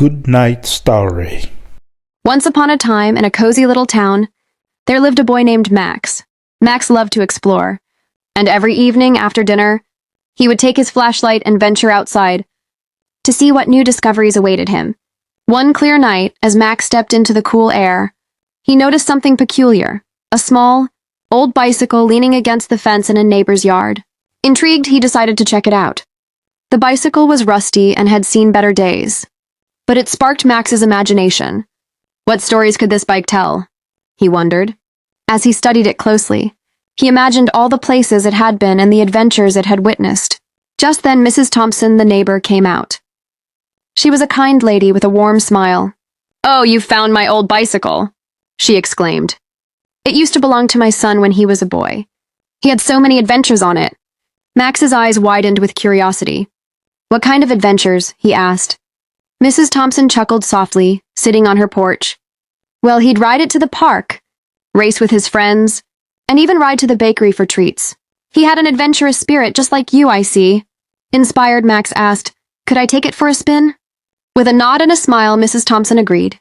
good night story. Once upon a time, in a cozy little town, there lived a boy named Max. Max loved to explore, and every evening after dinner, he would take his flashlight and venture outside to see what new discoveries awaited him. One clear night, as Max stepped into the cool air, he noticed something peculiar, a small, old bicycle leaning against the fence in a neighbor's yard. Intrigued, he decided to check it out. The bicycle was rusty and had seen better days, but it sparked Max's imagination. What stories could this bike tell? He wondered. As he studied it closely, he imagined all the places it had been and the adventures it had witnessed. Just then, Mrs. Thompson, the neighbor, came out. She was a kind lady with a warm smile. "Oh, you found my old bicycle," she exclaimed. "It used to belong to my son when he was a boy. He had so many adventures on it." Max's eyes widened with curiosity. "What kind of adventures?" he asked. Mrs. Thompson chuckled softly, sitting on her porch. "Well, he'd ride it to the park, race with his friends, and even ride to the bakery for treats. He had an adventurous spirit just like you, I see." Inspired, Max asked, "Could I take it for a spin?" With a nod and a smile, Mrs. Thompson agreed.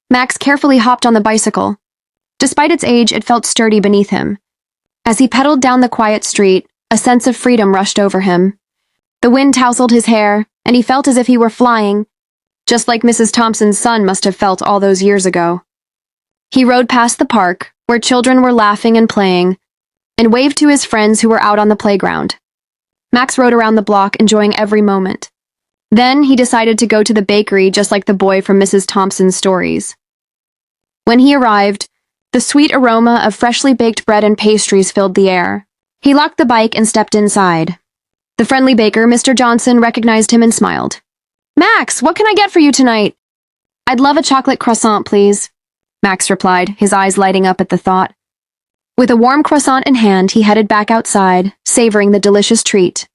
Max carefully hopped on the bicycle. Despite its age, it felt sturdy beneath him. As he pedaled down the quiet street, a sense of freedom rushed over him. The wind tousled his hair, and he felt as if he were flying, just like Mrs. Thompson's son must have felt all those years ago. He rode past the park, where children were laughing and playing, and waved to his friends who were out on the playground. Max rode around the block, enjoying every moment. Then he decided to go to the bakery just like the boy from Mrs. Thompson's stories. When he arrived, the sweet aroma of freshly baked bread and pastries filled the air. He locked the bike and stepped inside. The friendly baker, Mr. Johnson, recognized him and smiled. "Max, what can I get for you tonight?" "I'd love a chocolate croissant, please," Max replied, his eyes lighting up at the thought. With a warm croissant in hand, he headed back outside, savoring the delicious treat.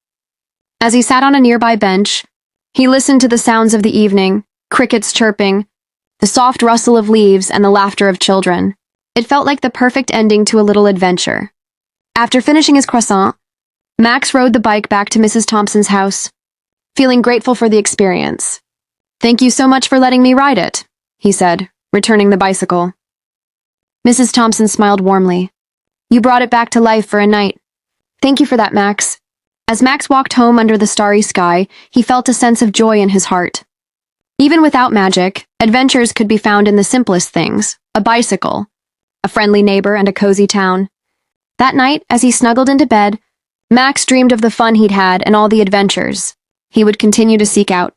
As he sat on a nearby bench, he listened to the sounds of the evening, crickets chirping, the soft rustle of leaves, and the laughter of children. It felt like the perfect ending to a little adventure. After finishing his croissant, Max rode the bike back to Mrs. Thompson's house, feeling grateful for the experience. "Thank you so much for letting me ride it," he said, returning the bicycle. Mrs. Thompson smiled warmly. "You brought it back to life for a night. Thank you for that, Max." As Max walked home under the starry sky, he felt a sense of joy in his heart. Even without magic, adventures could be found in the simplest things: a bicycle, a friendly neighbor, and a cozy town. That night, as he snuggled into bed, Max dreamed of the fun he'd had and all the adventures he would continue to seek out.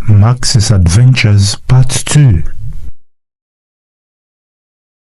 Max's Adventures Part 2.